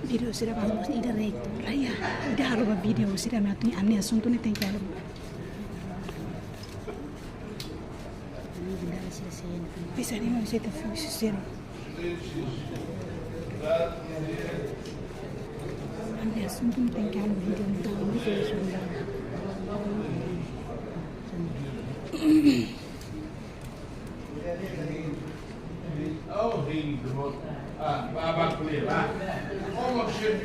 Video sudah bagus, ida rek tu. Raya, ida haruba video sudah matu aneh asunto ni tengkalu. Bisa ni mau saya tahu sisir. Aneh asunto ni tengkalu video ni tahu ni kalau sudah. Oh, he Baba kuliah, Pak. Oh, shit.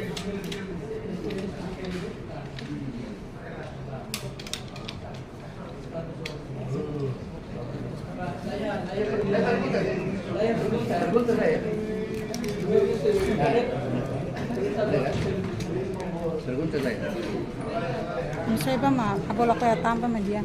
Saya pa ma, abolak kaya tampa ma dia.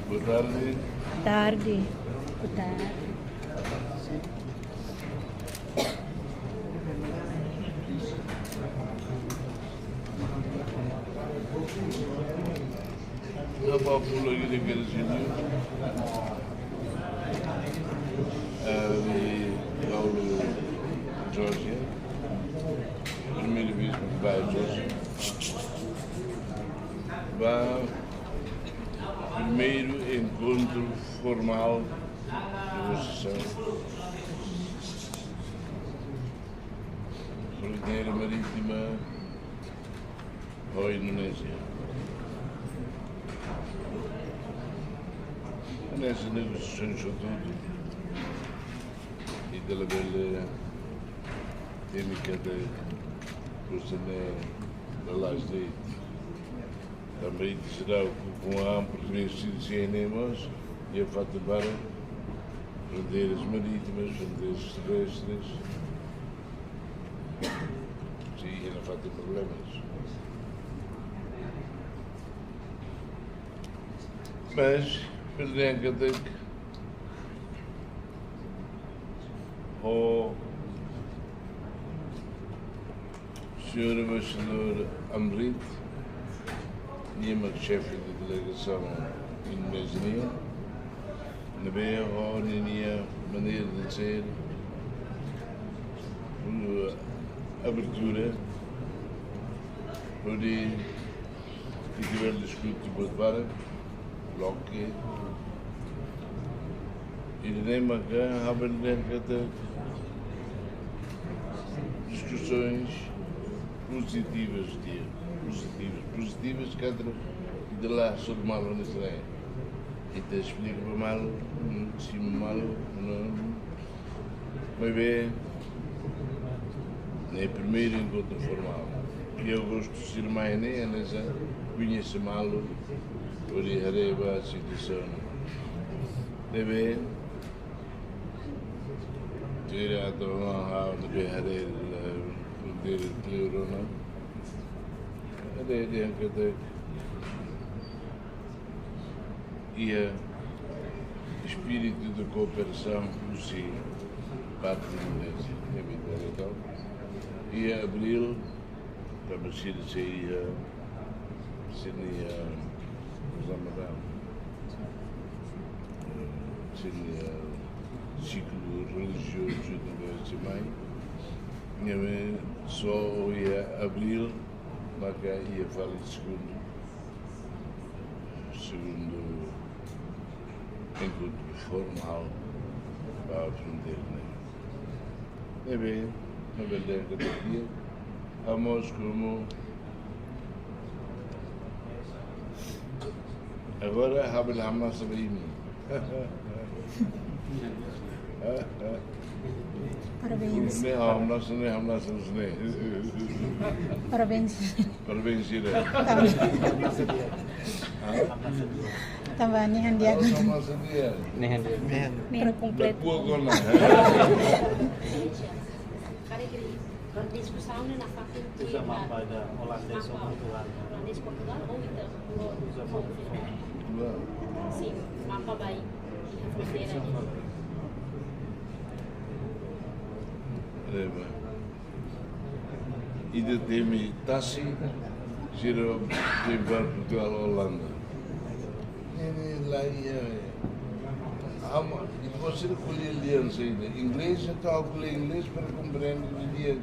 Boa tarde. Tarde. Boa tarde. Apa pula kita ke sini? Di Paulo Georgia. Primeira vez que vai a Georgia. Vai primeiro encontro formal de negociação. Fronteira marítima ou Indonésia. Nessas negociações, sobretudo, della bella temica de Costane da Last Date. Também será com a ampla cinemas e a fato para fronteiras marítimas, fronteiras terrestres. Sim, não vai ter problemas. Mas, bedenk o Sr. Embaixador Amrit, minha chefe de delegação indonésia, na minha maneira de ser, abertura, por que tiver discutido para bloque e nem maka haben kata discussões positivas contra de lá sobre mal na Israel e te explico para mal se mal não mas bem nem primeiro encontro formal que eu gosto de ser mais nem nessa conhece mal por a situação deve ter a tornar a de Leurona ada yang kata ia espírito de cooperação possível parte da Indonésia então ia abril para seria Ramadão seria ciclo religioso de Maio só ia abril mas ia falar segundo encontro formal para a fronteira. É bem, uma beleza daqui, vamos como agora habel Hamas sabim. Parabéns. Hamas. Parabéns. Parabéns, Ira. Tambah nihan dia. Hamas dia. Nihan komplit. Bukan. Discussão na faculdade Sama pada Holandês ou Portugal. Holandês Portugal ou sim, mapa baik di fronteira. Ida temi tasi siro tembar Portugal Holanda. Ini lainnya. Ama itu você colher aliança ainda. Inglês então colher inglês para compreender o dia.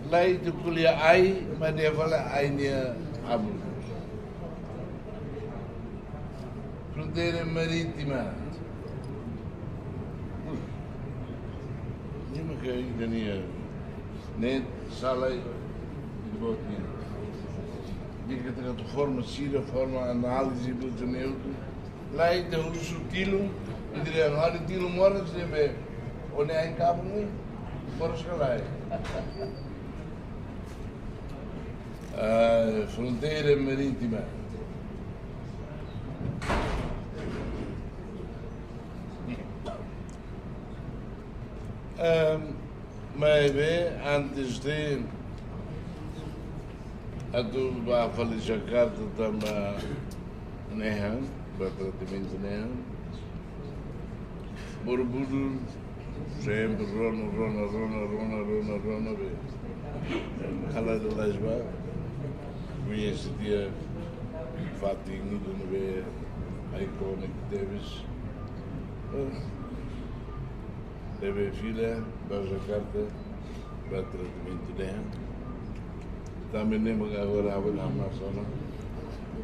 Lá itu colher ai, mas dia fala ai nia abu. Fronteira marítima. Ini maka ini net salai de botinha. Diga que a forma sira, forma análise do neutro. Lá então o sutil, e diria lá de tilo mora se vê. Onde é em cabo nem por escalar. A fronteira marítima. Mas bem, antes de a do Bafali Jakarta também Nehan, praticamente Nehan, Borobudur sempre Rona, bem. Cala de Lasba, conhece dia Fatinho de Neve, a icônica que teves. Deve filha, para Jakarta, para tratamento dela. Também lembro que agora há uma maçã.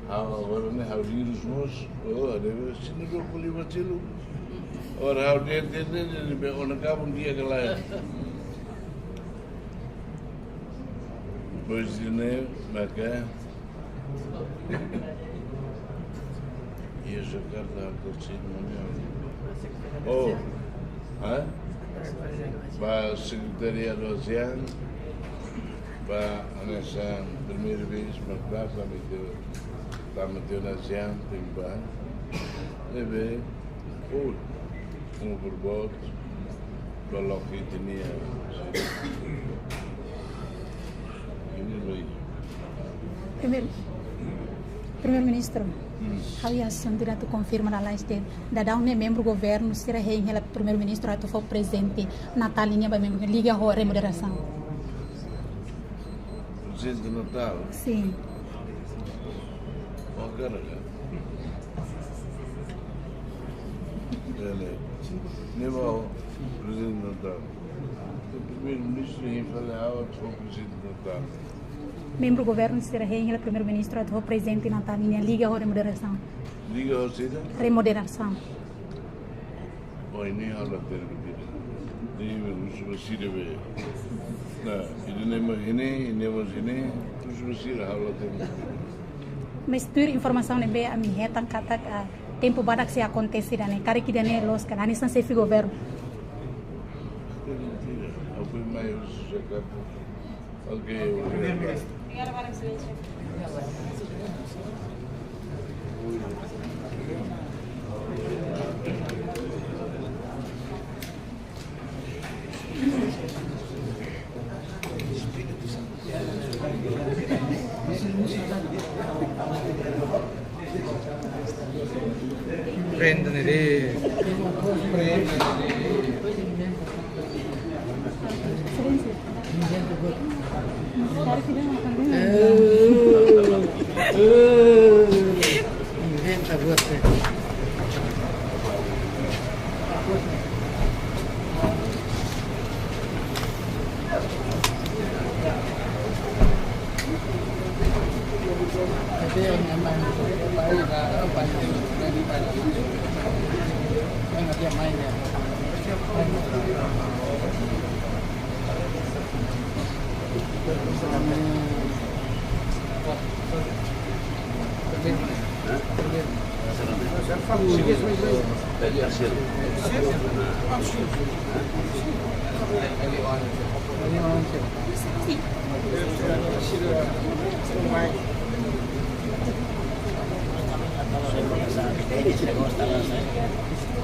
Agora nem há vírus nos, deve se não do colibacilo. Ora há dia ele be on acaba dia que lá. Depois de né, maca. E a Jakarta há que ser não é. Oh, hã? Pak Sekretariat ASEAN, Pak Anasan primeira-vez, mas para meteu na ASEAN, tem pá. Levei, por voto, kalau kita ni ini lagi. Primeiro-Ministro, aliás, tidak tu confirma na lista da um membro do governo será rei ela primeiro-ministro atu foi presente na talinha para membro liga a remoderação. Presidente Natal. Sim. Oh, cara. Ele levou o Presidente Natal. O primeiro-ministro ia falar que foi o Presidente Natal. Membro do governo será rei ela primeiro-ministro atu foi presente na talinha liga a remoderação. Liga ao Cida? Remoderação. Oh, ini halat terkejut. Ini mesti bersih. Nah, ini mas ini, terus mesti halat terkejut. Mas tu informação nem bem a mim retan kata tempo badak se acontece dane kari que dane los kan ani san se fi governo. Mentira. Apa yang mai cakap? Okey. Obrigada, Para Excelência. Prendere lì. Inventa você. Itu yang nyaman. Baik lah, panjang dari pagi. Enggak dia main ya.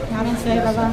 Naran saya baba.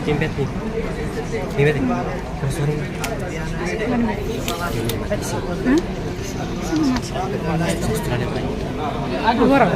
Timpet nih. Timpet nih. Terus sorry. Australia. Agora.